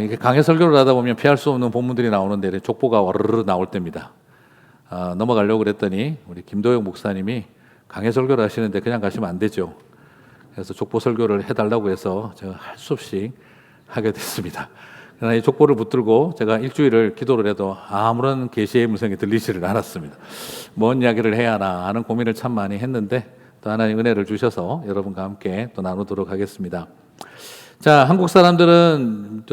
이게 강해 설교를 하다 보면 피할 수 없는 본문들이 나오는데 족보가 와르르 나올 때입니다. 넘어가려고 그랬더니 우리 김도영 목사님이 강해 설교를 하시는데 그냥 가시면 안 되죠. 그래서 족보 설교를 해달라고 해서 제가 할 수 없이 하게 됐습니다. 그러나 이 족보를 붙들고 제가 일주일을 기도를 해도 아무런 계시의 음성이 들리지를 않았습니다. 뭔 이야기를 해야 하나 하는 고민을 참 많이 했는데 또 하나님 은혜를 주셔서 여러분과 함께 또 나누도록 하겠습니다. 자, 한국 사람들은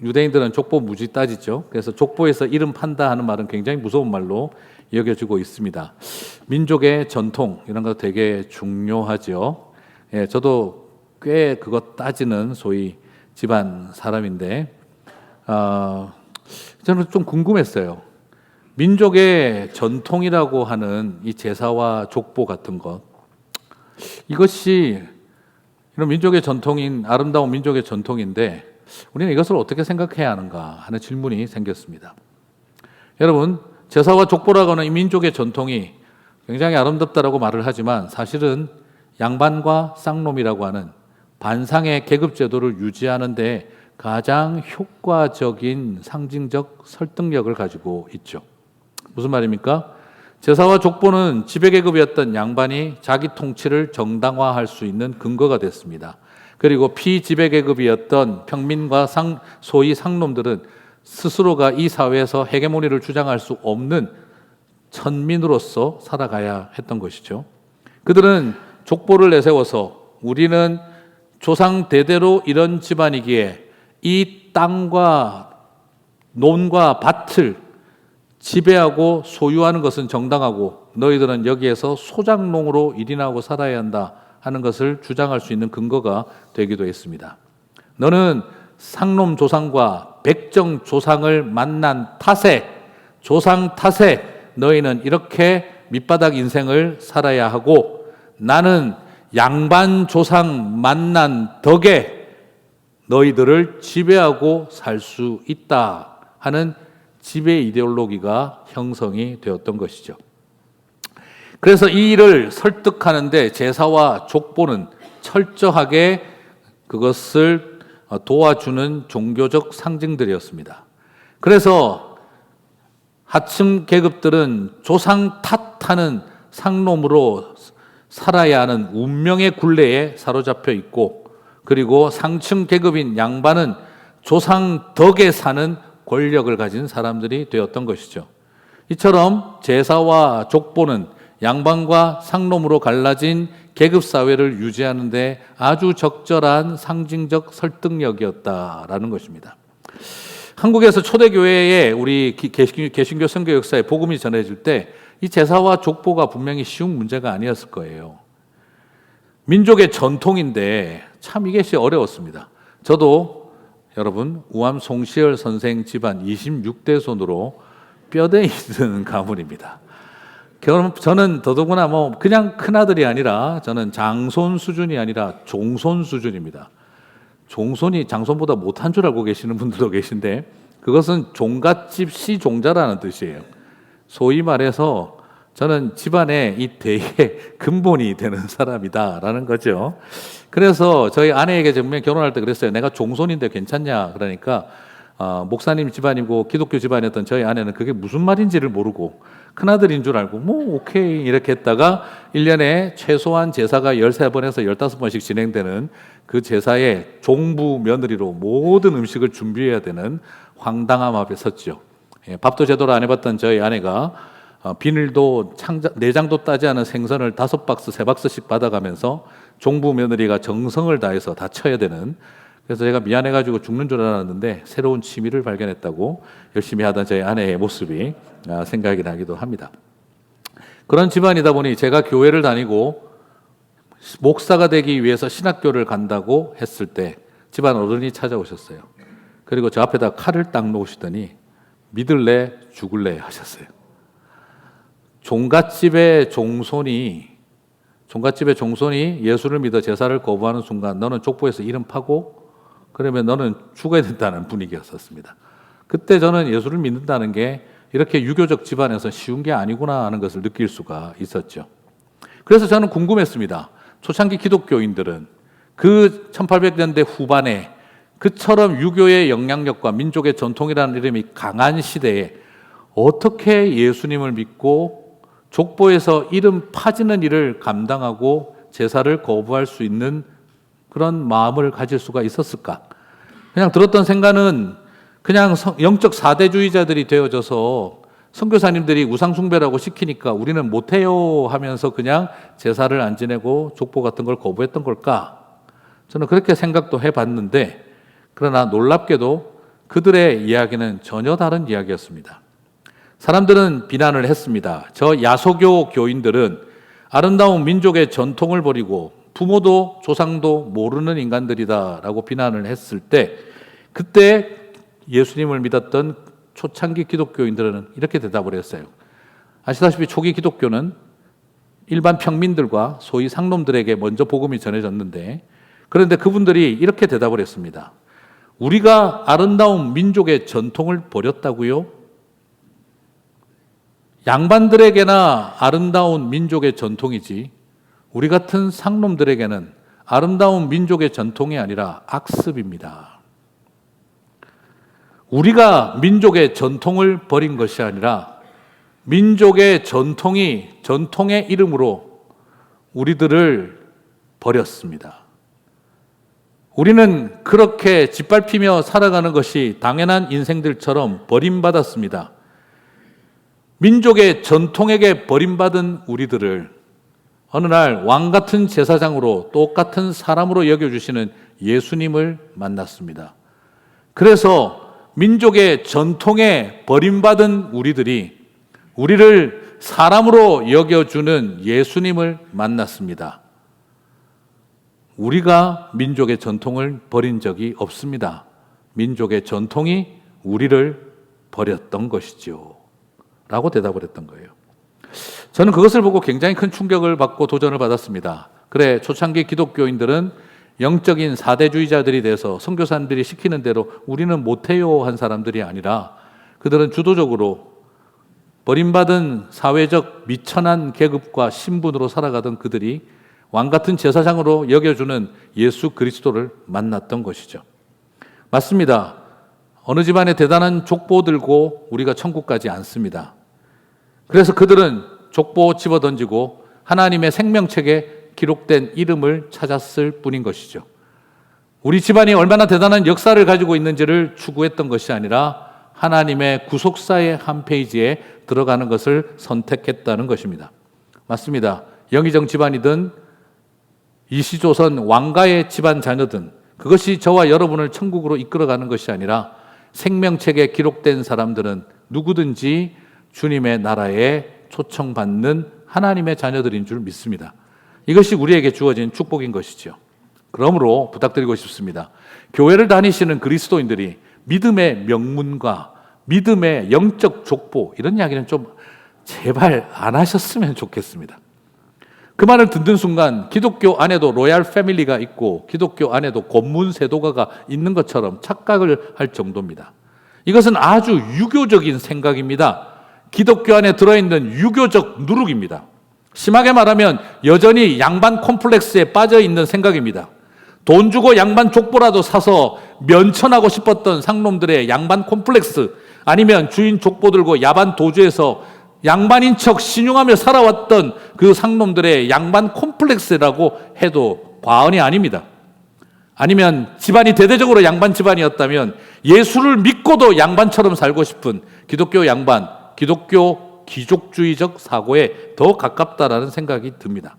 유대인들은 족보 무지 따지죠. 그래서 족보에서 이름 판다 하는 말은 굉장히 무서운 말로 여겨지고 있습니다. 민족의 전통 이런 거 되게 중요하죠. 예, 저도 꽤 그거 따지는 소위 집안 사람인데 저는 좀 궁금했어요. 민족의 전통이라고 하는 이 제사와 족보 같은 것, 이것이 이런 민족의 전통인 아름다운 민족의 전통인데 우리는 이것을 어떻게 생각해야 하는가 하는 질문이 생겼습니다. 여러분, 제사와 족보라고 하는 이 민족의 전통이 굉장히 아름답다라고 말을 하지만 사실은 양반과 쌍놈이라고 하는 반상의 계급 제도를 유지하는 데 가장 효과적인 상징적 설득력을 가지고 있죠. 무슨 말입니까? 제사와 족보는 지배계급이었던 양반이 자기 통치를 정당화할 수 있는 근거가 됐습니다. 그리고 피지배계급이었던 평민과 소위 상놈들은 스스로가 이 사회에서 헤게모니를 주장할 수 없는 천민으로서 살아가야 했던 것이죠. 그들은 족보를 내세워서 우리는 조상 대대로 이런 집안이기에 이 땅과 논과 밭을 지배하고 소유하는 것은 정당하고 너희들은 여기에서 소작농으로 일인하고 살아야 한다 하는 것을 주장할 수 있는 근거가 되기도 했습니다. 너는 상놈 조상과 백정 조상을 만난 탓에 조상 탓에 너희는 이렇게 밑바닥 인생을 살아야 하고 나는 양반 조상 만난 덕에 너희들을 지배하고 살 수 있다 하는 지배 이데올로기가 형성이 되었던 것이죠. 그래서 이 일을 설득하는데 제사와 족보는 철저하게 그것을 도와주는 종교적 상징들이었습니다. 그래서 하층 계급들은 조상 탓하는 상놈으로 살아야 하는 운명의 굴레에 사로잡혀 있고 그리고 상층 계급인 양반은 조상 덕에 사는 권력을 가진 사람들이 되었던 것이죠. 이처럼 제사와 족보는 양반과 상놈으로 갈라진 계급 사회를 유지하는 데 아주 적절한 상징적 설득력이었다라는 것입니다. 한국에서 초대교회에 우리 개신교 선교 역사에 복음이 전해질 때 이 제사와 족보가 분명히 쉬운 문제가 아니었을 거예요. 민족의 전통인데 참 이것이 어려웠습니다. 저도 여러분 우암 송시열 선생 집안 26대 손으로 뼈대 있는 가문입니다. 저는 더더구나 그냥 큰아들이 아니라 저는 장손 수준이 아니라 종손 수준입니다. 종손이 장손보다 못한 줄 알고 계시는 분들도 계신데 그것은 종갓집 시종자라는 뜻이에요. 소위 말해서 저는 집안의 이 대의 근본이 되는 사람이다라는 거죠. 그래서 저희 아내에게 정말 결혼할 때 그랬어요. 내가 종손인데 괜찮냐? 그러니까 목사님 집안이고 기독교 집안이었던 저희 아내는 그게 무슨 말인지를 모르고 큰아들인 줄 알고 오케이 이렇게 했다가 1년에 최소한 제사가 13번에서 15번씩 진행되는 그 제사에 종부 며느리로 모든 음식을 준비해야 되는 황당함 앞에 섰죠. 밥도 제대로 안 해봤던 저희 아내가 비늘도 내장도 따지 않은 생선을 5박스, 3박스씩 받아가면서 종부 며느리가 정성을 다해서 다 쳐야 되는, 그래서 제가 미안해가지고 죽는 줄 알았는데 새로운 취미를 발견했다고 열심히 하던 저희 아내의 모습이 생각이 나기도 합니다. 그런 집안이다 보니 제가 교회를 다니고 목사가 되기 위해서 신학교를 간다고 했을 때 집안 어른이 찾아오셨어요. 그리고 저 앞에다 칼을 딱 놓으시더니 믿을래 죽을래 하셨어요. 종갓집의 종손이 예수를 믿어 제사를 거부하는 순간 너는 족보에서 이름 파고 그러면 너는 죽어야 된다는 분위기였었습니다. 그때 저는 예수를 믿는다는 게 이렇게 유교적 집안에서 쉬운 게 아니구나 하는 것을 느낄 수가 있었죠. 그래서 저는 궁금했습니다. 초창기 기독교인들은 그 1800년대 후반에 그처럼 유교의 영향력과 민족의 전통이라는 이름이 강한 시대에 어떻게 예수님을 믿고 족보에서 이름 파지는 일을 감당하고 제사를 거부할 수 있는 그런 마음을 가질 수가 있었을까? 그냥 들었던 생각은 그냥 영적 사대주의자들이 되어져서 선교사님들이 우상숭배라고 시키니까 우리는 못해요 하면서 그냥 제사를 안 지내고 족보 같은 걸 거부했던 걸까? 저는 그렇게 생각도 해봤는데, 그러나 놀랍게도 그들의 이야기는 전혀 다른 이야기였습니다. 사람들은 비난을 했습니다. 저 야소교 교인들은 아름다운 민족의 전통을 버리고 부모도 조상도 모르는 인간들이다라고 비난을 했을 때, 그때 예수님을 믿었던 초창기 기독교인들은 이렇게 대답을 했어요. 아시다시피 초기 기독교는 일반 평민들과 소위 상놈들에게 먼저 복음이 전해졌는데, 그런데 그분들이 이렇게 대답을 했습니다. 우리가 아름다운 민족의 전통을 버렸다고요? 양반들에게나 아름다운 민족의 전통이지 우리 같은 상놈들에게는 아름다운 민족의 전통이 아니라 악습입니다. 우리가 민족의 전통을 버린 것이 아니라 민족의 전통의 이름으로 우리들을 버렸습니다. 우리는 그렇게 짓밟히며 살아가는 것이 당연한 인생들처럼 버림받았습니다. 민족의 전통에게 버림받은 우리들을 어느 날 왕 같은 제사장으로 똑같은 사람으로 여겨주시는 예수님을 만났습니다. 그래서 민족의 전통에 버림받은 우리들이 우리를 사람으로 여겨주는 예수님을 만났습니다. 우리가 민족의 전통을 버린 적이 없습니다. 민족의 전통이 우리를 버렸던 것이죠. 라고 대답을 했던 거예요. 저는 그것을 보고 굉장히 큰 충격을 받고 도전을 받았습니다. 그래, 초창기 기독교인들은 영적인 사대주의자들이 돼서 선교사님들이 시키는 대로 우리는 못해요 한 사람들이 아니라 그들은 주도적으로 버림받은 사회적 미천한 계급과 신분으로 살아가던 그들이 왕같은 제사장으로 여겨주는 예수 그리스도를 만났던 것이죠. 맞습니다. 어느 집안에 대단한 족보 들고 우리가 천국 가지 않습니다. 그래서 그들은 족보 집어던지고 하나님의 생명책에 기록된 이름을 찾았을 뿐인 것이죠. 우리 집안이 얼마나 대단한 역사를 가지고 있는지를 추구했던 것이 아니라 하나님의 구속사의 한 페이지에 들어가는 것을 선택했다는 것입니다. 맞습니다. 영의정 집안이든 이시조선 왕가의 집안 자녀든 그것이 저와 여러분을 천국으로 이끌어가는 것이 아니라 생명책에 기록된 사람들은 누구든지 주님의 나라에 초청받는 하나님의 자녀들인 줄 믿습니다. 이것이 우리에게 주어진 축복인 것이죠. 그러므로 부탁드리고 싶습니다. 교회를 다니시는 그리스도인들이 믿음의 명문과 믿음의 영적 족보 이런 이야기는 좀 제발 안 하셨으면 좋겠습니다. 그 말을 듣는 순간 기독교 안에도 로얄 패밀리가 있고 기독교 안에도 권문 세도가가 있는 것처럼 착각을 할 정도입니다. 이것은 아주 유교적인 생각입니다. 기독교 안에 들어있는 유교적 누룩입니다. 심하게 말하면 여전히 양반 콤플렉스에 빠져있는 생각입니다. 돈 주고 양반 족보라도 사서 면천하고 싶었던 상놈들의 양반 콤플렉스, 아니면 주인 족보 들고 야반 도주에서 양반인 척 신용하며 살아왔던 그 상놈들의 양반 콤플렉스라고 해도 과언이 아닙니다. 아니면 집안이 대대적으로 양반 집안이었다면 예수를 믿고도 양반처럼 살고 싶은 기독교 양반, 기독교 귀족주의적 사고에 더 가깝다라는 생각이 듭니다.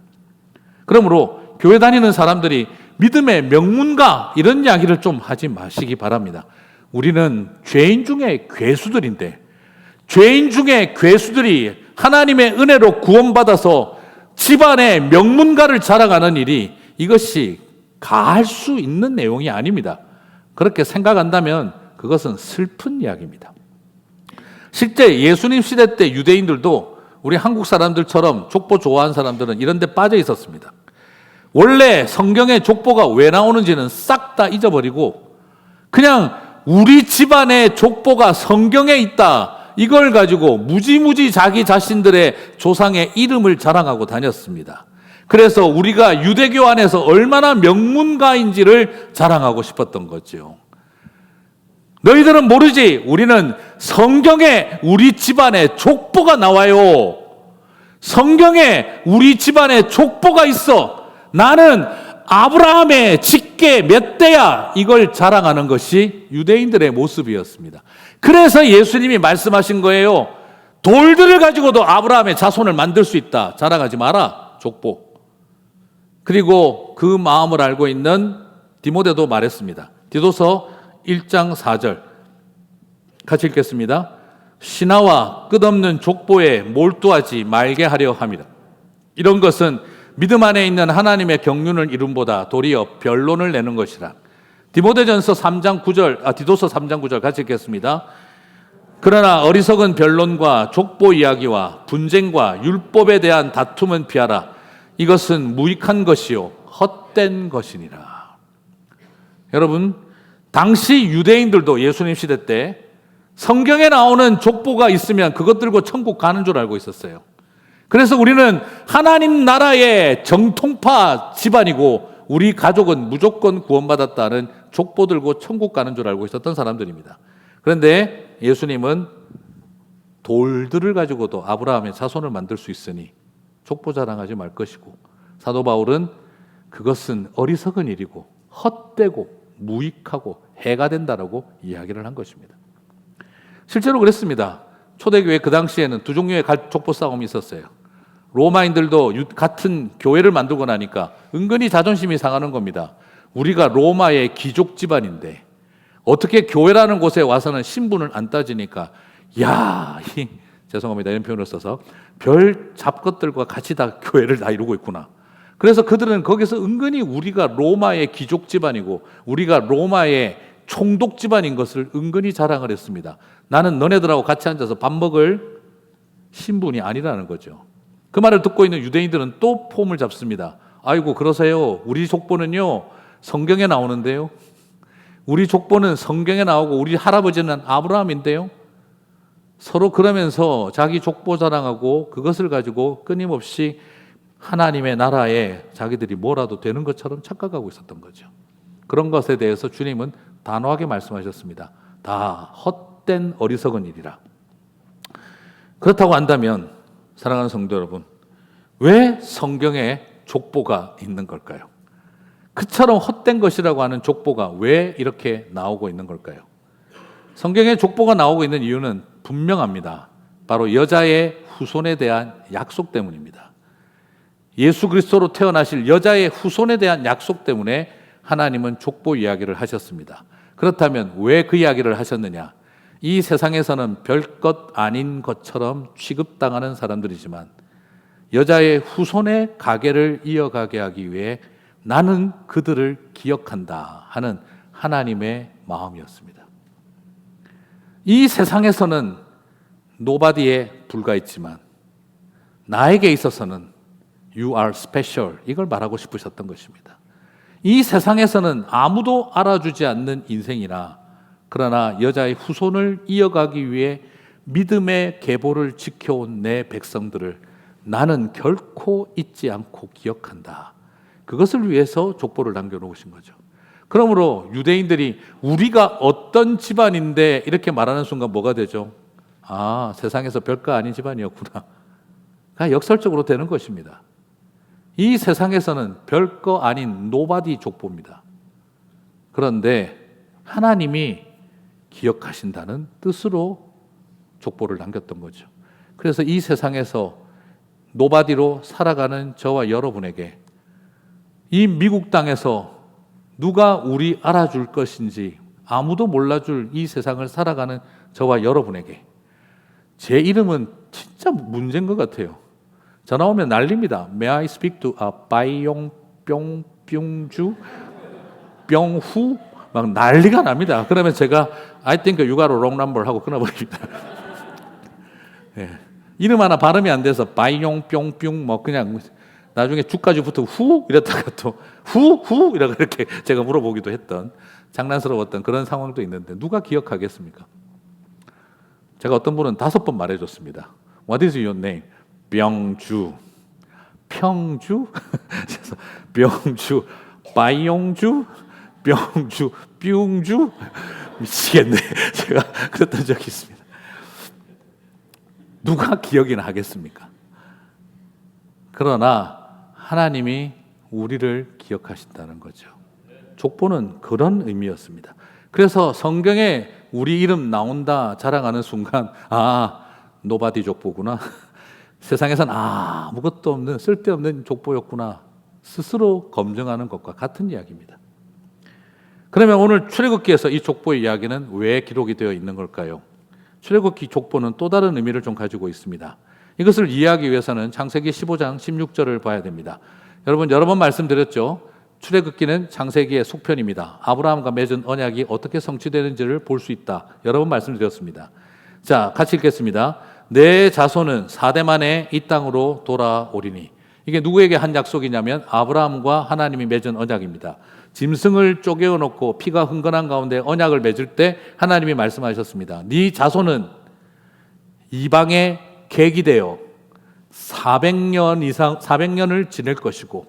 그러므로 교회 다니는 사람들이 믿음의 명문가 이런 이야기를 좀 하지 마시기 바랍니다. 우리는 죄인 중에 괴수들인데, 죄인 중에 괴수들이 하나님의 은혜로 구원받아서 집안의 명문가를 자랑하는 일이 이것이 가할 수 있는 내용이 아닙니다. 그렇게 생각한다면 그것은 슬픈 이야기입니다. 실제 예수님 시대 때 유대인들도 우리 한국 사람들처럼 족보 좋아하는 사람들은 이런 데 빠져 있었습니다. 원래 성경에 족보가 왜 나오는지는 싹 다 잊어버리고 그냥 우리 집안의 족보가 성경에 있다, 이걸 가지고 무지무지 자기 자신들의 조상의 이름을 자랑하고 다녔습니다. 그래서 우리가 유대교 안에서 얼마나 명문가인지를 자랑하고 싶었던 거죠. 너희들은 모르지. 우리는 성경에 우리 집안에 족보가 나와요. 성경에 우리 집안에 족보가 있어. 나는 아브라함의 직계 몇 대야. 이걸 자랑하는 것이 유대인들의 모습이었습니다. 그래서 예수님이 말씀하신 거예요. 돌들을 가지고도 아브라함의 자손을 만들 수 있다. 자랑하지 마라. 족보. 그리고 그 마음을 알고 있는 디모데도 말했습니다. 디도서 1장 4절 같이 읽겠습니다. 신하와 끝없는 족보에 몰두하지 말게 하려 함이라. 이런 것은 믿음 안에 있는 하나님의 경륜을 이룸보다 도리어 변론을 내는 것이라. 디도서 3장 9절 같이 읽겠습니다. 그러나 어리석은 변론과 족보 이야기와 분쟁과 율법에 대한 다툼은 피하라. 이것은 무익한 것이요 헛된 것이니라. 여러분, 당시 유대인들도 예수님 시대 때 성경에 나오는 족보가 있으면 그것 들고 천국 가는 줄 알고 있었어요. 그래서 우리는 하나님 나라의 정통파 집안이고 우리 가족은 무조건 구원받았다는 족보 들고 천국 가는 줄 알고 있었던 사람들입니다. 그런데 예수님은 돌들을 가지고도 아브라함의 자손을 만들 수 있으니 족보 자랑하지 말 것이고, 사도 바울은 그것은 어리석은 일이고 헛되고 무익하고 해가 된다라고 이야기를 한 것입니다. 실제로 그랬습니다. 초대교회 그 당시에는 두 종류의 족보 싸움이 있었어요. 로마인들도 같은 교회를 만들고 나니까 은근히 자존심이 상하는 겁니다. 우리가 로마의 귀족 집안인데 어떻게 교회라는 곳에 와서는 신분을 안 따지니까 죄송합니다. 이런 표현을 써서 별 잡것들과 같이 다 교회를 다 이루고 있구나. 그래서 그들은 거기서 은근히 우리가 로마의 귀족 집안이고 우리가 로마의 총독 집안인 것을 은근히 자랑을 했습니다. 나는 너네들하고 같이 앉아서 밥 먹을 신분이 아니라는 거죠. 그 말을 듣고 있는 유대인들은 또 폼을 잡습니다. 아이고 그러세요. 우리 족보는요 성경에 나오는데요. 우리 족보는 성경에 나오고 우리 할아버지는 아브라함인데요. 서로 그러면서 자기 족보 자랑하고 그것을 가지고 끊임없이 하나님의 나라에 자기들이 뭐라도 되는 것처럼 착각하고 있었던 거죠. 그런 것에 대해서 주님은 단호하게 말씀하셨습니다. 다 헛된 어리석은 일이라. 그렇다고 한다면 사랑하는 성도 여러분, 왜 성경에 족보가 있는 걸까요? 그처럼 헛된 것이라고 하는 족보가 왜 이렇게 나오고 있는 걸까요? 성경에 족보가 나오고 있는 이유는 분명합니다. 바로 여자의 후손에 대한 약속 때문입니다. 예수 그리스도로 태어나실 여자의 후손에 대한 약속 때문에 하나님은 족보 이야기를 하셨습니다. 그렇다면 왜 그 이야기를 하셨느냐? 이 세상에서는 별것 아닌 것처럼 취급당하는 사람들이지만 여자의 후손의 가계를 이어가게 하기 위해 나는 그들을 기억한다 하는 하나님의 마음이었습니다. 이 세상에서는 노바디에 불과했지만 나에게 있어서는 You are special, 이걸 말하고 싶으셨던 것입니다. 이 세상에서는 아무도 알아주지 않는 인생이나 그러나 여자의 후손을 이어가기 위해 믿음의 계보를 지켜온 내 백성들을 나는 결코 잊지 않고 기억한다. 그것을 위해서 족보를 남겨놓으신 거죠. 그러므로 유대인들이 우리가 어떤 집안인데 이렇게 말하는 순간 뭐가 되죠? 아, 세상에서 별거 아닌 집안이었구나. 그냥 역설적으로 되는 것입니다. 이 세상에서는 별거 아닌 노바디 족보입니다. 그런데 하나님이 기억하신다는 뜻으로 족보를 남겼던 거죠. 그래서 이 세상에서 노바디로 살아가는 저와 여러분에게 이 미국 땅에서 누가 우리 알아줄 것인지 아무도 몰라줄 이 세상을 살아가는 저와 여러분에게 제 이름은 진짜 문제인 것 같아요. 전화 오면 난립니다. May I speak to 바이용뿅뿅주 병후 막 난리가 납니다. 그러면 제가 I think you got a wrong number 하고 끊어버립니다. 네. 이름 하나 발음이 안 돼서 바이용뿅뿅 뭐 그냥 나중에 주까지 붙어 후 이랬다가 또 후 이라고 이렇게 제가 물어보기도 했던 장난스러웠던 그런 상황도 있는데 누가 기억하겠습니까? 제가 어떤 분은 5번 말해줬습니다. What is your name? 병주, 평주, 병주, 바이용주, 병주, 뿅주, 미치겠네. 제가 그랬던 적이 있습니다. 누가 기억이나 하겠습니까? 그러나 하나님이 우리를 기억하신다는 거죠. 족보는 그런 의미였습니다. 그래서 성경에 우리 이름 나온다 자랑하는 순간, 아, 노바디 족보구나. 세상에선 아무것도 없는 쓸데없는 족보였구나. 스스로 검증하는 것과 같은 이야기입니다. 그러면 오늘 출애굽기에서 이 족보의 이야기는 왜 기록이 되어 있는 걸까요? 출애굽기 족보는 또 다른 의미를 좀 가지고 있습니다. 이것을 이해하기 위해서는 창세기 15장 16절을 봐야 됩니다. 여러분 여러 번 말씀드렸죠. 출애굽기는 창세기의 속편입니다. 아브라함과 맺은 언약이 어떻게 성취되는지를 볼 수 있다. 여러 번 말씀드렸습니다. 자, 같이 읽겠습니다. 내 자손은 4대 만에 이 땅으로 돌아오리니. 이게 누구에게 한 약속이냐면 아브라함과 하나님이 맺은 언약입니다. 짐승을 쪼개어 놓고 피가 흥건한 가운데 언약을 맺을 때 하나님이 말씀하셨습니다. 네 자손은 이방의 객이 되어 400년을 지낼 것이고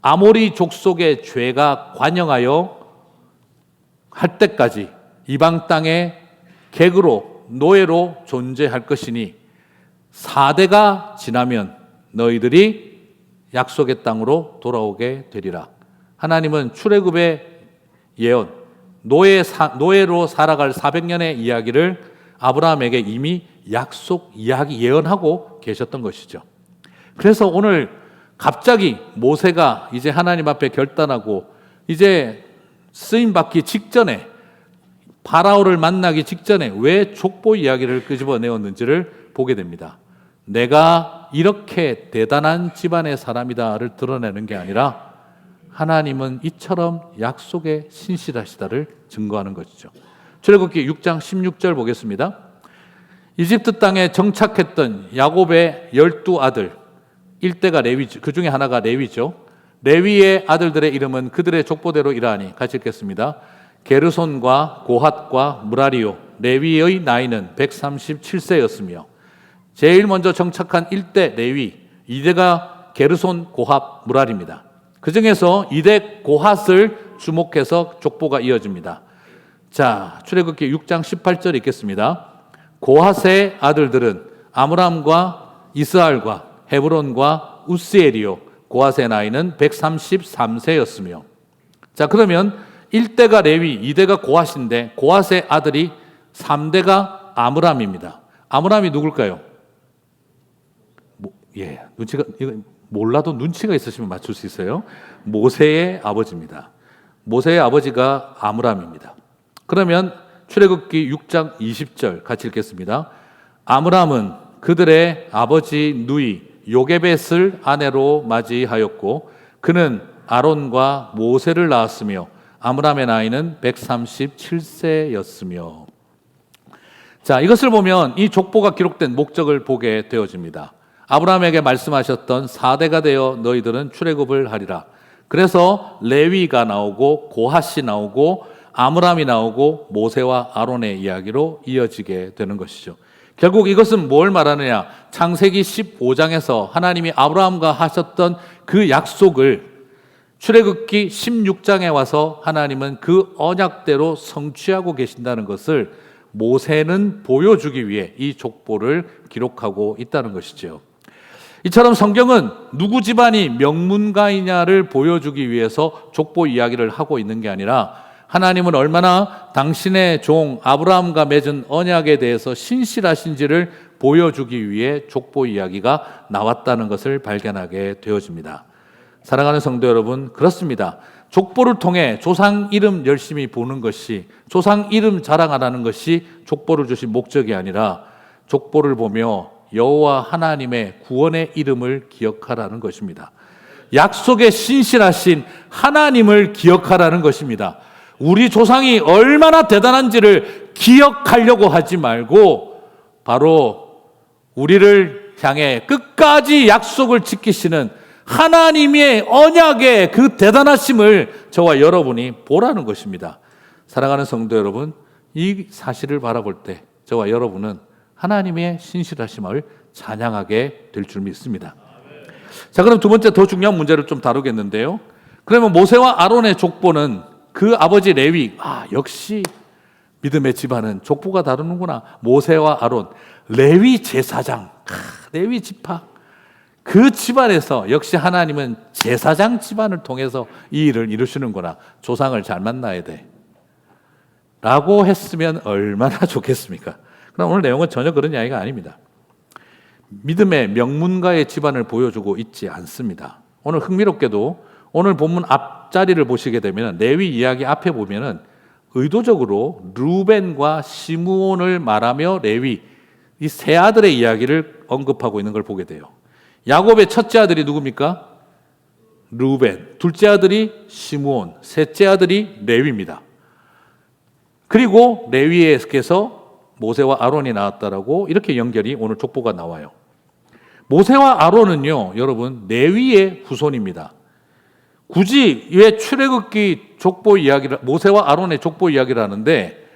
아모리 족속의 죄가 관영하여 할 때까지 이방 땅의 객으로 노예로 존재할 것이니 4대가 지나면 너희들이 약속의 땅으로 돌아오게 되리라. 하나님은 출애굽의 예언, 노예로 살아갈 400년의 이야기를 아브라함에게 이미 예언하고 계셨던 것이죠. 그래서 오늘 갑자기 모세가 이제 하나님 앞에 결단하고 이제 쓰임받기 직전에 파라오를 만나기 직전에 왜 족보 이야기를 끄집어내었는지를 보게 됩니다. 내가 이렇게 대단한 집안의 사람이다를 드러내는 게 아니라 하나님은 이처럼 약속에 신실하시다를 증거하는 것이죠. 출애굽기 6장 16절 보겠습니다. 이집트 땅에 정착했던 야곱의 12아들, 일대가 레위죠. 그 중에 하나가 레위죠. 레위의 아들들의 이름은 그들의 족보대로 이러하니, 같이 읽겠습니다. 게르손과 고핫과 무라리요, 레위의 나이는 137세였으며 제일 먼저 정착한 1대 레위, 2대가 게르손, 고핫, 무라리입니다. 그 중에서 2대 고핫을 주목해서 족보가 이어집니다. 자, 출애굽기 6장 18절 읽겠습니다. 고핫의 아들들은 아므람과 이스알과 헤브론과 우스엘이요, 고핫의 나이는 133세였으며. 자, 그러면 1대가 레위, 2대가 고핫인데 고핫의 아들이 3대가 아므람입니다. 아므람이 누굴까요? 눈치가, 이거 몰라도 눈치가 있으시면 맞출 수 있어요. 모세의 아버지입니다. 모세의 아버지가 아므람입니다. 그러면 출애굽기 6장 20절 같이 읽겠습니다. 아므람은 그들의 아버지 누이 요게벳을 아내로 맞이하였고 그는 아론과 모세를 낳았으며 아므람의 나이는 137세였으며. 자, 이것을 보면 이 족보가 기록된 목적을 보게 되어집니다. 아브라함에게 말씀하셨던 4대가 되어 너희들은 출애굽을 하리라. 그래서 레위가 나오고 고핫이 나오고 아므람이 나오고 모세와 아론의 이야기로 이어지게 되는 것이죠. 결국 이것은 뭘 말하느냐? 창세기 15장에서 하나님이 아브라함과 하셨던 그 약속을 출애굽기 16장에 와서 하나님은 그 언약대로 성취하고 계신다는 것을 모세는 보여주기 위해 이 족보를 기록하고 있다는 것이죠. 이처럼 성경은 누구 집안이 명문가이냐를 보여주기 위해서 족보 이야기를 하고 있는 게 아니라 하나님은 얼마나 당신의 종 아브라함과 맺은 언약에 대해서 신실하신지를 보여주기 위해 족보 이야기가 나왔다는 것을 발견하게 되어집니다. 사랑하는 성도 여러분, 그렇습니다. 족보를 통해 조상 이름 열심히 보는 것이, 조상 이름 자랑하라는 것이 족보를 주신 목적이 아니라 족보를 보며 여호와 하나님의 구원의 이름을 기억하라는 것입니다. 약속에 신실하신 하나님을 기억하라는 것입니다. 우리 조상이 얼마나 대단한지를 기억하려고 하지 말고 바로 우리를 향해 끝까지 약속을 지키시는 하나님의 언약의 그 대단하심을 저와 여러분이 보라는 것입니다. 사랑하는 성도 여러분, 이 사실을 바라볼 때 저와 여러분은 하나님의 신실하심을 찬양하게 될 줄 믿습니다. 자, 그럼 두 번째 더 중요한 문제를 좀 다루겠는데요. 그러면 모세와 아론의 족보는 그 아버지 레위, 역시 믿음의 집안은 족보가 다르는구나. 모세와 아론, 레위 제사장, 레위 지파. 그 집안에서 역시 하나님은 제사장 집안을 통해서 이 일을 이루시는구나. 조상을 잘 만나야 돼. 라고 했으면 얼마나 좋겠습니까? 그럼 오늘 내용은 전혀 그런 이야기가 아닙니다. 믿음의 명문가의 집안을 보여주고 있지 않습니다. 오늘 흥미롭게도 오늘 본문 앞자리를 보시게 되면 레위 이야기 앞에 보면은 의도적으로 루벤과 시므온을 말하며 레위 이 세 아들의 이야기를 언급하고 있는 걸 보게 돼요. 야곱의 첫째 아들이 누굽니까? 루벤. 둘째 아들이 시므온. 셋째 아들이 레위입니다. 그리고 레위에서 모세와 아론이 나왔다라고 이렇게 연결이 오늘 족보가 나와요. 모세와 아론은요, 여러분, 레위의 후손입니다. 굳이 왜 출애굽기 족보 이야기를, 모세와 아론의 족보 이야기를 하는데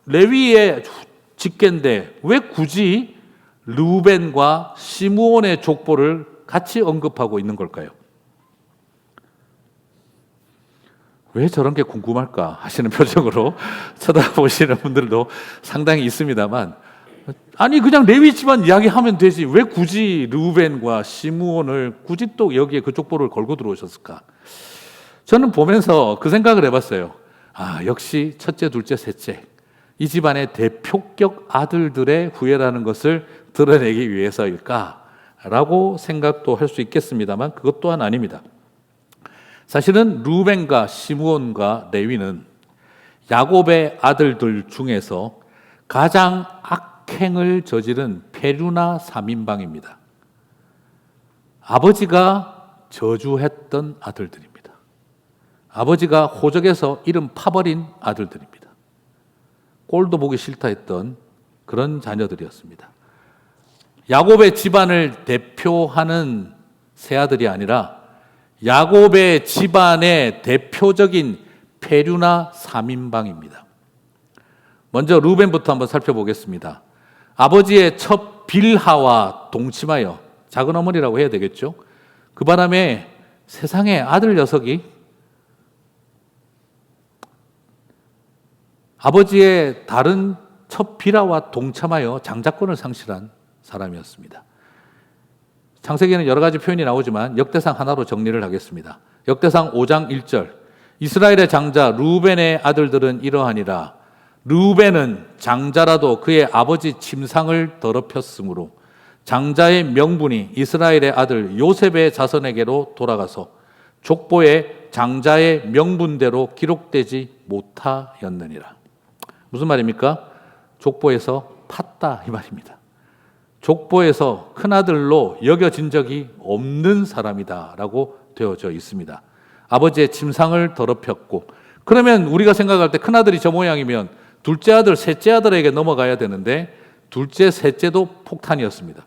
레위의 직계인데 왜 굳이 르우벤과 시므온의 족보를 같이 언급하고 있는 걸까요? 왜 저런 게 궁금할까 하시는 표정으로 쳐다보시는 분들도 상당히 있습니다만, 아니 그냥 레위 집안 이야기하면 되지 왜 굳이 르우벤과 시므온을 굳이 또 여기에 그 족보를 걸고 들어오셨을까? 저는 보면서 그 생각을 해봤어요. 역시 첫째, 둘째, 셋째 이 집안의 대표격 아들들의 후예라는 것을 드러내기 위해서일까라고 생각도 할 수 있겠습니다만 그것 또한 아닙니다. 사실은 루벤과 시므온과 레위는 야곱의 아들들 중에서 가장 악행을 저지른 페류나 3인방입니다. 아버지가 저주했던 아들들입니다. 아버지가 호적에서 이름 파버린 아들들입니다. 꼴도 보기 싫다 했던 그런 자녀들이었습니다. 야곱의 집안을 대표하는 세 아들이 아니라 야곱의 집안의 대표적인 페류나 3인방입니다. 먼저 루벤부터 한번 살펴보겠습니다. 아버지의 첫 빌하와 동침하여, 작은 어머니라고 해야 되겠죠. 그 바람에 세상에 아들 녀석이 아버지의 다른 첫 빌하와 동참하여 장자권을 상실한 사람이었습니다. 창세기에는 여러 가지 표현이 나오지만 역대상 하나로 정리를 하겠습니다. 역대상 5장 1절 이스라엘의 장자 루벤의 아들들은 이러하니라. 루벤은 장자라도 그의 아버지 침상을 더럽혔으므로 장자의 명분이 이스라엘의 아들 요셉의 자손에게로 돌아가서 족보에 장자의 명분대로 기록되지 못하였느니라. 무슨 말입니까? 족보에서 팠다 이 말입니다. 족보에서 큰아들로 여겨진 적이 없는 사람이다라고 되어져 있습니다. 아버지의 침상을 더럽혔고, 그러면 우리가 생각할 때 큰아들이 저 모양이면 둘째 아들, 셋째 아들에게 넘어가야 되는데 둘째, 셋째도 폭탄이었습니다.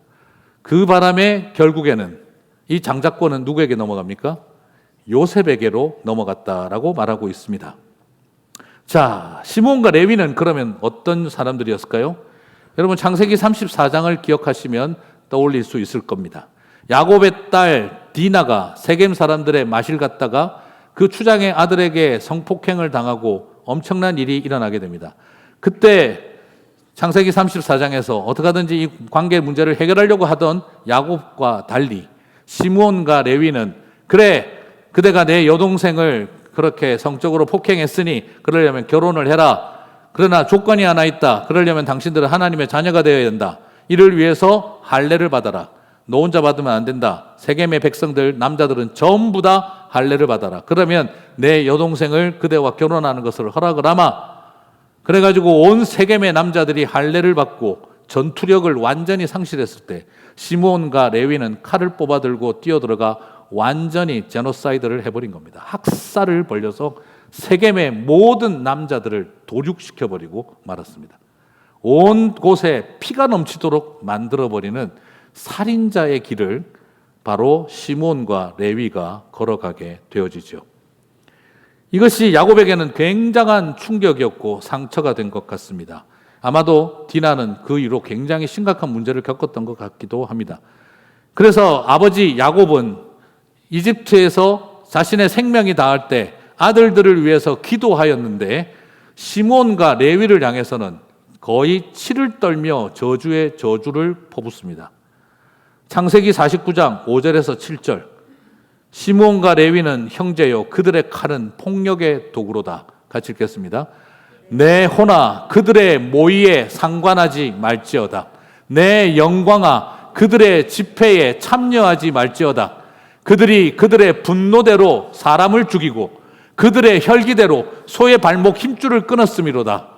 그 바람에 결국에는 이 장자권은 누구에게 넘어갑니까? 요셉에게로 넘어갔다라고 말하고 있습니다. 자, 시므온과 레위는 그러면 어떤 사람들이었을까요? 여러분 창세기 34장을 기억하시면 떠올릴 수 있을 겁니다. 야곱의 딸 디나가 세겜 사람들의 마실 갔다가 그 추장의 아들에게 성폭행을 당하고 엄청난 일이 일어나게 됩니다. 그때 창세기 34장에서 어떻게 하든지 이 관계 문제를 해결하려고 하던 야곱과 달리 시므온과 레위는 그래 그대가 내 여동생을 그렇게 성적으로 폭행했으니 그러려면 결혼을 해라. 그러나 조건이 하나 있다. 그러려면 당신들은 하나님의 자녀가 되어야 된다. 이를 위해서 할례를 받아라. 너 혼자 받으면 안 된다. 세겜의 백성들 남자들은 전부 다 할례를 받아라. 그러면 내 여동생을 그대와 결혼하는 것을 허락을 하마. 그래가지고 온 세겜의 남자들이 할례를 받고 전투력을 완전히 상실했을 때 시므온과 레위는 칼을 뽑아 들고 뛰어들어가 완전히 제노사이드를 해버린 겁니다. 학살을 벌여서 세겜의 모든 남자들을 도륙시켜버리고 말았습니다. 온 곳에 피가 넘치도록 만들어버리는 살인자의 길을 바로 시므온과 레위가 걸어가게 되어지죠. 이것이 야곱에게는 굉장한 충격이었고 상처가 된 것 같습니다. 아마도 디나는 그 이후로 굉장히 심각한 문제를 겪었던 것 같기도 합니다. 그래서 아버지 야곱은 이집트에서 자신의 생명이 다할 때 아들들을 위해서 기도하였는데 시므온과 레위를 향해서는 거의 치를 떨며 저주의 저주를 퍼붓습니다. 창세기 49장 5절에서 7절, 시므온과 레위는 형제요 그들의 칼은 폭력의 도구로다. 같이 읽겠습니다. 내 호나 그들의 모의에 상관하지 말지어다. 내 영광아 그들의 집회에 참여하지 말지어다. 그들이 그들의 분노대로 사람을 죽이고 그들의 혈기대로 소의 발목 힘줄을 끊었음이로다.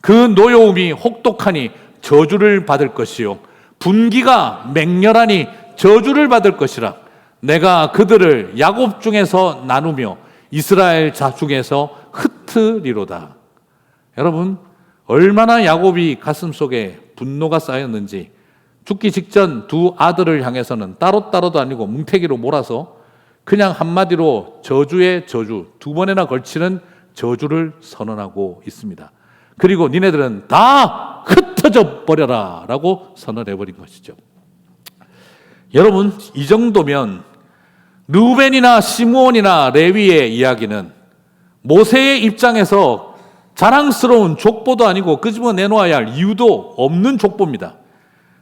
그 노여움이 혹독하니 저주를 받을 것이요 분기가 맹렬하니 저주를 받을 것이라. 내가 그들을 야곱 중에서 나누며 이스라엘 자 중에서 흩으리로다. 여러분, 얼마나 야곱이 가슴속에 분노가 쌓였는지 죽기 직전 두 아들을 향해서는 따로따로도 아니고 뭉태기로 몰아서 그냥 한마디로 저주의 저주, 두 번이나 걸치는 저주를 선언하고 있습니다. 그리고 니네들은 다 흩어져 버려라 라고 선언해버린 것이죠. 여러분, 이 정도면 르우벤이나 시므온이나 레위의 이야기는 모세의 입장에서 자랑스러운 족보도 아니고 끄집어 내놓아야 할 이유도 없는 족보입니다.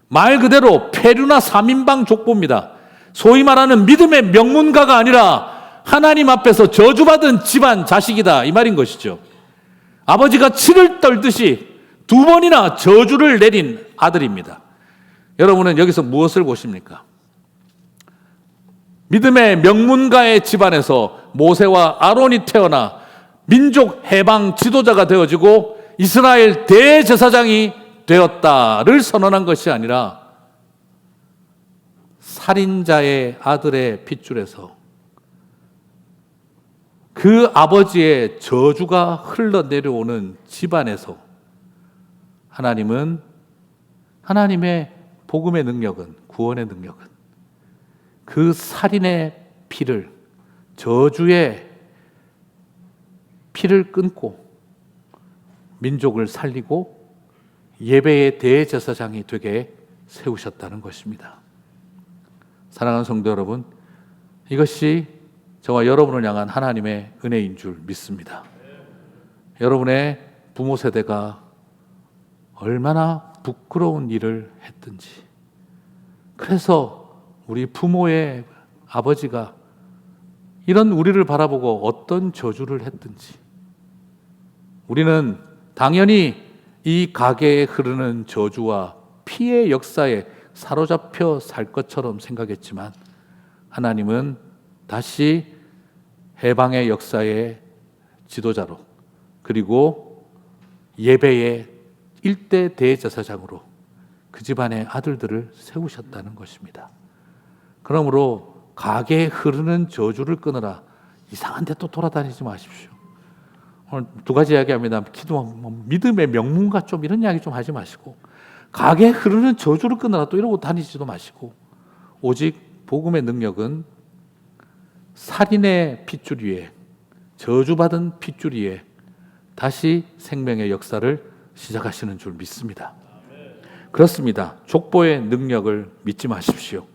말 그대로 페류나 3인방 족보입니다. 소위 말하는 믿음의 명문가가 아니라 하나님 앞에서 저주받은 집안 자식이다 이 말인 것이죠. 아버지가 치를 떨듯이 두 번이나 저주를 내린 아들입니다. 여러분은 여기서 무엇을 보십니까? 믿음의 명문가의 집안에서 모세와 아론이 태어나 민족 해방 지도자가 되어지고 이스라엘 대제사장이 되었다를 선언한 것이 아니라 살인자의 아들의 핏줄에서 그 아버지의 저주가 흘러내려오는 집안에서 하나님은, 하나님의 복음의 능력은, 구원의 능력은 그 살인의 피를, 저주의 피를 끊고 민족을 살리고 예배의 대제사장이 되게 세우셨다는 것입니다. 사랑하는 성도 여러분, 이것이 저와 여러분을 향한 하나님의 은혜인 줄 믿습니다. 여러분의 부모 세대가 얼마나 부끄러운 일을 했든지, 그래서 우리 부모의 아버지가 이런 우리를 바라보고 어떤 저주를 했든지, 우리는 당연히 이 가계에 흐르는 저주와 피의 역사에 사로잡혀 살 것처럼 생각했지만 하나님은 다시 해방의 역사의 지도자로, 그리고 예배의 일대 대제사장으로 그 집안의 아들들을 세우셨다는 것입니다. 그러므로 가게에 흐르는 저주를 끊으라, 이상한 데 또 돌아다니지 마십시오. 오늘 두 가지 이야기합니다. 기도, 믿음의 명문가 좀 이런 이야기 좀 하지 마시고, 가게에 흐르는 저주를 끊으라 또 이러고 다니지도 마시고, 오직 복음의 능력은 살인의 핏줄 위에, 저주받은 핏줄 위에 다시 생명의 역사를 시작하시는 줄 믿습니다. 그렇습니다. 족보의 능력을 믿지 마십시오.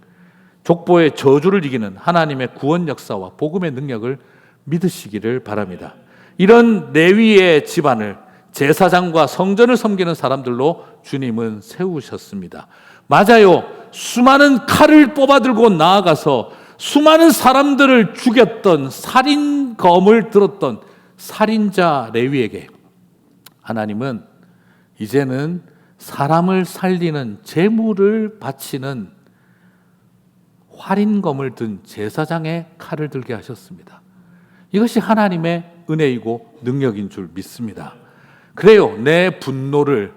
족보의 저주를 이기는 하나님의 구원 역사와 복음의 능력을 믿으시기를 바랍니다. 이런 레위의 집안을 제사장과 성전을 섬기는 사람들로 주님은 세우셨습니다. 맞아요. 수많은 칼을 뽑아들고 나아가서 수많은 사람들을 죽였던 살인검을 들었던 살인자 레위에게 하나님은 이제는 사람을 살리는 제물을 바치는 활인검을 든 제사장의 칼을 들게 하셨습니다. 이것이 하나님의 은혜이고 능력인 줄 믿습니다. 그래요. 내 분노를,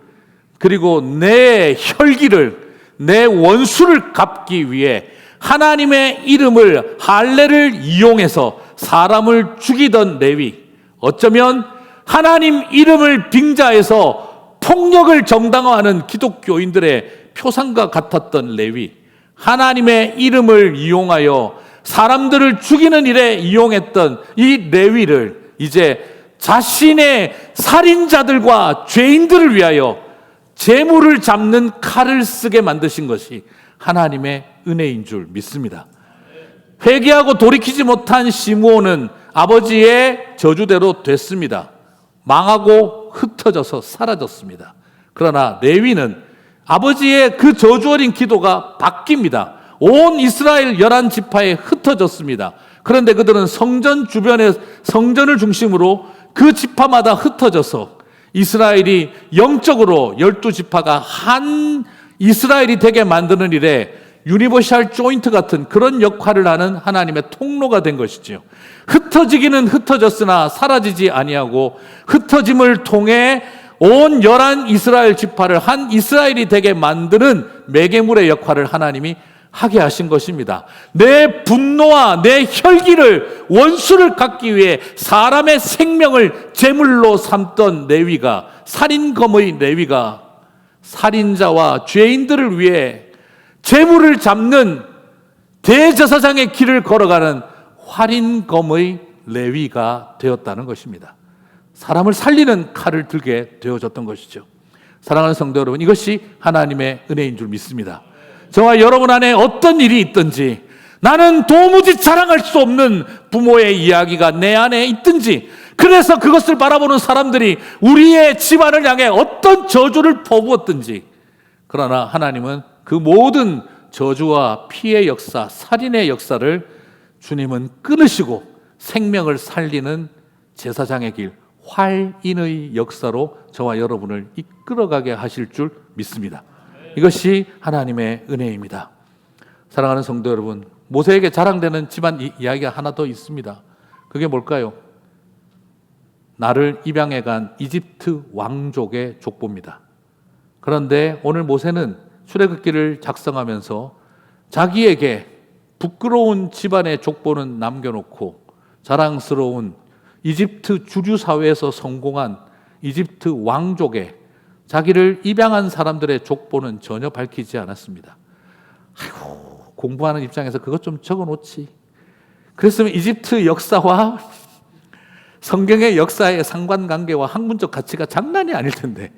그리고 내 혈기를, 내 원수를 갚기 위해 하나님의 이름을, 할례를 이용해서 사람을 죽이던 레위, 어쩌면 하나님 이름을 빙자해서 폭력을 정당화하는 기독교인들의 표상과 같았던 레위, 하나님의 이름을 이용하여 사람들을 죽이는 일에 이용했던 이 레위를 이제 자신의 살인자들과 죄인들을 위하여 재물을 잡는 칼을 쓰게 만드신 것이 하나님의 은혜인 줄 믿습니다. 회개하고 돌이키지 못한 시므온은 아버지의 저주대로 됐습니다. 망하고 흩어져서 사라졌습니다. 그러나 레위는 아버지의 그 저주 어린 기도가 바뀝니다. 온 이스라엘 11지파에 흩어졌습니다. 그런데 그들은 성전 주변에 성전을 중심으로 그 지파마다 흩어져서 이스라엘이 영적으로 12지파가 한 이스라엘이 되게 만드는 일에 유니버셜 조인트 같은 그런 역할을 하는 하나님의 통로가 된 것이지요. 흩어지기는 흩어졌으나 사라지지 아니하고 흩어짐을 통해 온 11 이스라엘 지파를 한 이스라엘이 되게 만드는 매개물의 역할을 하나님이 하게 하신 것입니다. 내 분노와 내 혈기를 원수를 갚기 위해 사람의 생명을 제물로 삼던 레위가, 살인검의 레위가 살인자와 죄인들을 위해 제물을 잡는 대제사장의 길을 걸어가는 활인검의 레위가 되었다는 것입니다. 사람을 살리는 칼을 들게 되어졌던 것이죠. 사랑하는 성도 여러분, 이것이 하나님의 은혜인 줄 믿습니다. 저와 여러분 안에 어떤 일이 있든지, 나는 도무지 자랑할 수 없는 부모의 이야기가 내 안에 있든지, 그래서 그것을 바라보는 사람들이 우리의 집안을 향해 어떤 저주를 퍼부었든지, 그러나 하나님은 그 모든 저주와 피해 역사, 살인의 역사를 주님은 끊으시고 생명을 살리는 제사장의 길, 활인의 역사로 저와 여러분을 이끌어가게 하실 줄 믿습니다. 이것이 하나님의 은혜입니다. 사랑하는 성도 여러분, 모세에게 자랑되는 집안 이야기가 하나 더 있습니다. 그게 뭘까요? 나를 입양해 간 이집트 왕족의 족보입니다. 그런데 오늘 모세는 출애굽기를 작성하면서 자기에게 부끄러운 집안의 족보는 남겨놓고 자랑스러운 이집트 주류 사회에서 성공한 이집트 왕족의 자기를 입양한 사람들의 족보는 전혀 밝히지 않았습니다. 아이고, 공부하는 입장에서 그것 좀 적어놓지. 그랬으면 이집트 역사와 성경의 역사의 상관관계와 학문적 가치가 장난이 아닐 텐데,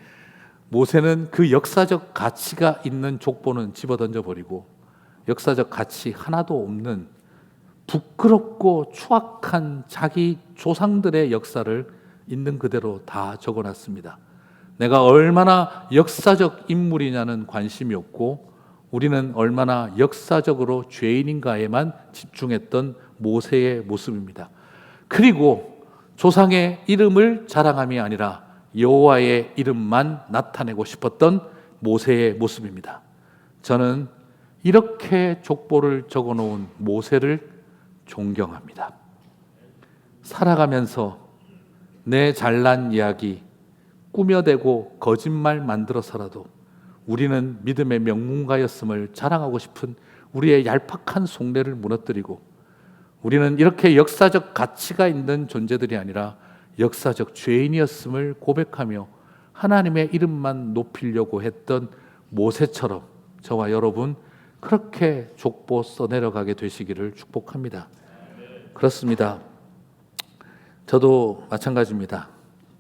모세는 그 역사적 가치가 있는 족보는 집어던져버리고 역사적 가치 하나도 없는 부끄럽고 추악한 자기 조상들의 역사를 있는 그대로 다 적어놨습니다. 내가 얼마나 역사적 인물이냐는 관심이 없고 우리는 얼마나 역사적으로 죄인인가에만 집중했던 모세의 모습입니다. 그리고 조상의 이름을 자랑함이 아니라 여호와의 이름만 나타내고 싶었던 모세의 모습입니다. 저는 이렇게 족보를 적어놓은 모세를 존경합니다. 살아가면서 내 잘난 이야기 꾸며대고 거짓말 만들어서라도 우리는 믿음의 명문가였음을 자랑하고 싶은 우리의 얄팍한 속내를 무너뜨리고, 우리는 이렇게 역사적 가치가 있는 존재들이 아니라 역사적 죄인이었음을 고백하며 하나님의 이름만 높이려고 했던 모세처럼 저와 여러분 그렇게 족보 써내려가게 되시기를 축복합니다. 그렇습니다. 저도 마찬가지입니다.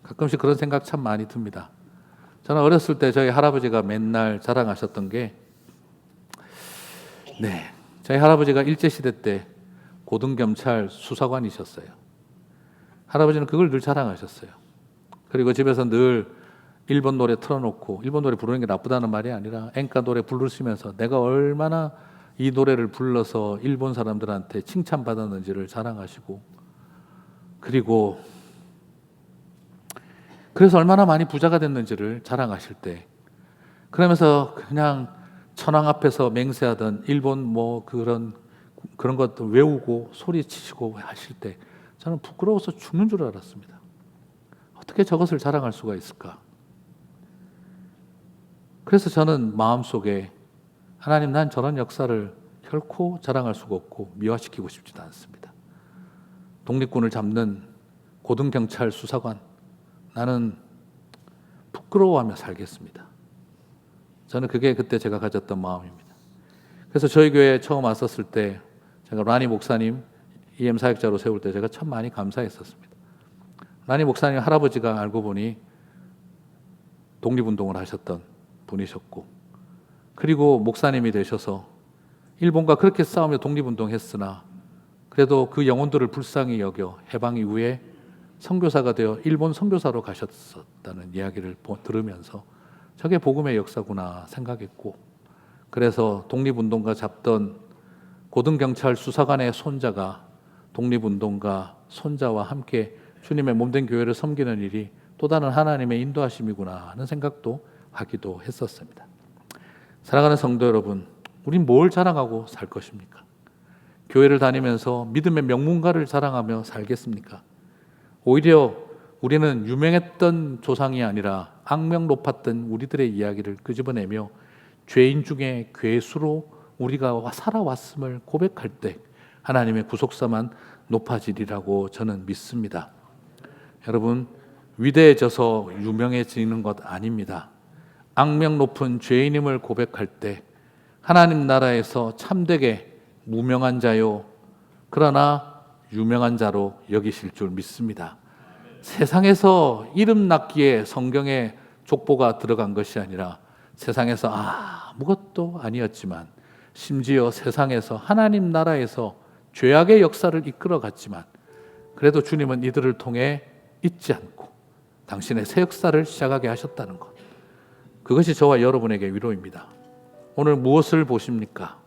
가끔씩 그런 생각 참 많이 듭니다. 저는 어렸을 때 저희 할아버지가 맨날 자랑하셨던 게, 저희 할아버지가 일제시대 때 고등경찰 수사관이셨어요. 할아버지는 그걸 늘 자랑하셨어요. 그리고 집에서 늘 일본 노래 틀어놓고, 일본 노래 부르는 게 나쁘다는 말이 아니라 엔카 노래 부르시면서 내가 얼마나 이 노래를 불러서 일본 사람들한테 칭찬받았는지를 자랑하시고, 그리고 그래서 얼마나 많이 부자가 됐는지를 자랑하실 때, 그러면서 그냥 천황 앞에서 맹세하던 일본 뭐 그런 것도 외우고 소리치시고 하실 때 저는 부끄러워서 죽는 줄 알았습니다. 어떻게 저것을 자랑할 수가 있을까? 그래서 저는 마음속에 하나님, 난 저런 역사를 결코 자랑할 수가 없고 미화시키고 싶지도 않습니다. 독립군을 잡는 고등경찰 수사관, 나는 부끄러워하며 살겠습니다. 저는 그게 그때 제가 가졌던 마음입니다. 그래서 저희 교회에 처음 왔었을 때 제가 라니 목사님 EM 사역자로 세울 때 제가 참 많이 감사했었습니다. 라니 목사님 할아버지가 알고 보니 독립운동을 하셨던 분이셨고, 그리고 목사님이 되셔서 일본과 그렇게 싸우며 독립운동했으나 그래도 그 영혼들을 불쌍히 여겨 해방 이후에 선교사가 되어 일본 선교사로 가셨었다는 이야기를 들으면서 저게 복음의 역사구나 생각했고, 그래서 독립운동가 잡던 고등경찰 수사관의 손자가 독립운동가 손자와 함께 주님의 몸된 교회를 섬기는 일이 또 다른 하나님의 인도하심이구나 하는 생각도 하기도 했었습니다. 사랑하는 성도 여러분, 우린 뭘 자랑하고 살 것입니까? 교회를 다니면서 믿음의 명문가를 자랑하며 살겠습니까? 오히려 우리는 유명했던 조상이 아니라 악명 높았던 우리들의 이야기를 끄집어내며 죄인 중에 괴수로 우리가 살아왔음을 고백할 때 하나님의 구속사만 높아지리라고 저는 믿습니다. 여러분, 위대해져서 유명해지는 것 아닙니다. 악명 높은 죄인임을 고백할 때 하나님 나라에서 참되게 무명한 자요, 그러나 유명한 자로 여기실 줄 믿습니다. 세상에서 이름 낳기에 성경에 족보가 들어간 것이 아니라 세상에서 아무것도 아니었지만, 심지어 세상에서 하나님 나라에서 죄악의 역사를 이끌어 갔지만 그래도 주님은 이들을 통해 잊지 않고 당신의 새 역사를 시작하게 하셨다는 것, 그것이 저와 여러분에게 위로입니다. 오늘 무엇을 보십니까?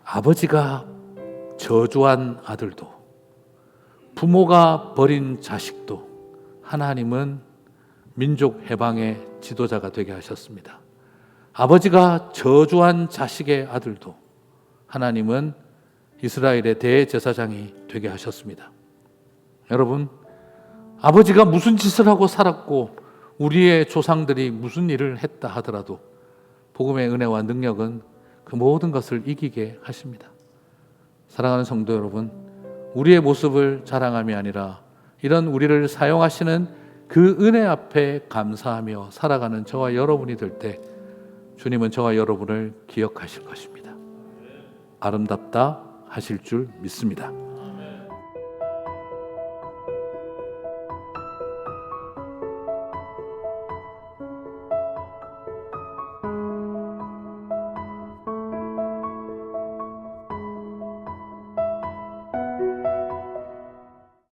아버지가 저주한 아들도, 부모가 버린 자식도 하나님은 민족 해방의 지도자가 되게 하셨습니다. 아버지가 저주한 자식의 아들도 하나님은 이스라엘의 대제사장이 되게 하셨습니다. 여러분, 아버지가 무슨 짓을 하고 살았고 우리의 조상들이 무슨 일을 했다 하더라도 복음의 은혜와 능력은 그 모든 것을 이기게 하십니다. 사랑하는 성도 여러분, 우리의 모습을 자랑함이 아니라 이런 우리를 사용하시는 그 은혜 앞에 감사하며 살아가는 저와 여러분이 될 때 주님은 저와 여러분을 기억하실 것입니다. 아름답다 하실 줄 믿습니다.